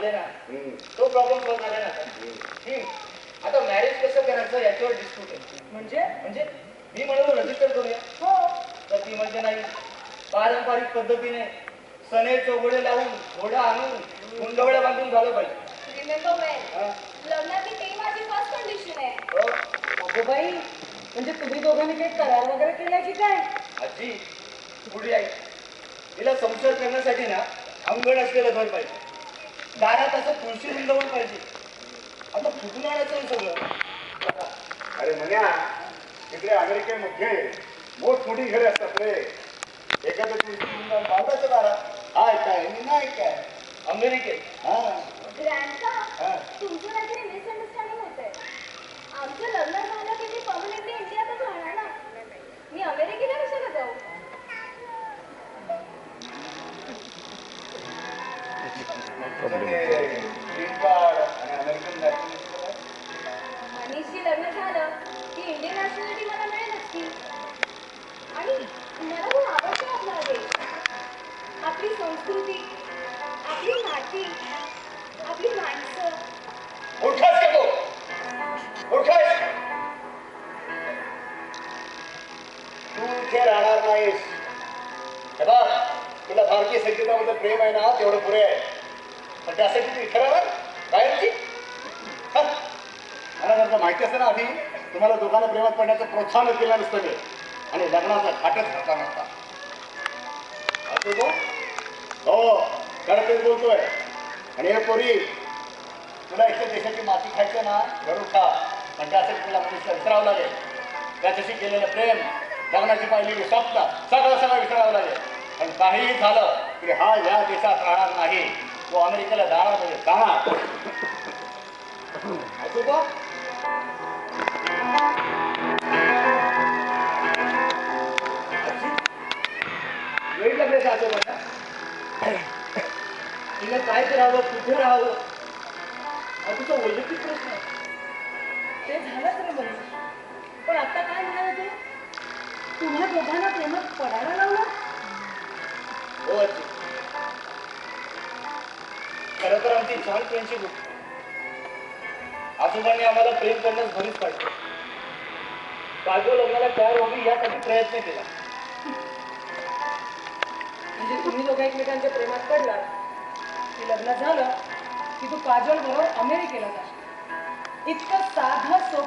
झाले ना तो प्रॉब्लेम सॉल्व्ह झाला ना आता मॅरेज कसं करायचं याच्यावर डिस्प्यूट आहे. म्हणजे मी म्हणून रजिस्टर करूया हो तर ती म्हणजे नाही पारंपरिक पद्धतीने सने चौघडे लावून घोडा आणून गुंडवळ्या बांधून झालं पाहिजे. रिमेंबर वेल लग्नाची ती माझी फर्स्ट कंडिशन आहे. अगं बाई म्हणजे तुम्ही दोघांनी काही करार वगैरे केला की काय? आजी पुढे आई तिला संसार करण्यासाठी ना अंगण असलेलं घर पाहिजे. दारात असं तुळशी वृंदावन पाहिजे. आता फुटून आणायचं सगळं. अरे म्हण्या तिकडे अमेरिकेमध्ये मोठमोठी घरे असतात रे. एखादं तुळशी वृंदावन बांधायचं दारात हाय काय नाही काय अमेरिकेत ग्रँडपा तुमचं काहीतरी मिसअंडरस्टँडिंग होतंय. आमचं लग्न झालं की मी परमनंटली इंडियातच राहणार ना. मी अमेरिकेला कशाला जाऊ? ग्रीन कार्ड आणि अमेरिकन नॅशनॅलिटी मनीषशी लग्न झालं की इंडियन नॅशनॅलिटी मला मिळेलच की. आणि मला खूप आवडतं आपला देश, आपली संस्कृती, आपली माती, आपली माणसं. उठास का तो उठास तू इथे राहणार नाहीस. हे बघ तुला भारतीय संगीताबद्दल प्रेम आहे ना तेवढं पुरे आहे. पण त्यासाठी तू इथे राहणार बाहेरची मला जर माहिती असतं ना आधी तुम्हाला दोघांना प्रेमात पडण्याचं प्रोत्साहनच दिलं नसतं मी आणि लग्नाचा थाटच घातला नसता. हो खरं बोलतोय. आणि हे पोरी तुला इथे देशाची माती खायचं ना घरून खा पण त्यासाठी तुला मनुष्य विसरावं लागेल. त्याच्याशी केलेलं प्रेम लग्नाची पाहिलेली स्वप्न सगळं विसरावं लागेल. पण काहीही झालं तरी हा या देशात राहणार नाही. तो अमेरिकेला जाणार म्हणजे जाणार. वेळ लागले आजोबा तिला काय करावं कुठे राहावं हा तुझा वैयक्तिक प्रश्न आहे. ते झालंच रे मनीष. पण आता काय म्हणाले ते तुम्हा दोघांना प्रेमात पडायला लावलं? हो आजी खरं तर आमची छान फ्रेंडशिप होती. आजोबांनी आम्हाला प्रेम करण्यास भरीच पाडले. काजो लग्नाला तयार व्हावी यासाठी प्रयत्न केला. म्हणजे तुम्ही दोघं एकमेकांच्या प्रेमात पडला की लग्न झालं की तू काजल बरोबर अमेरिकेला जा. इतकं साधं सोपं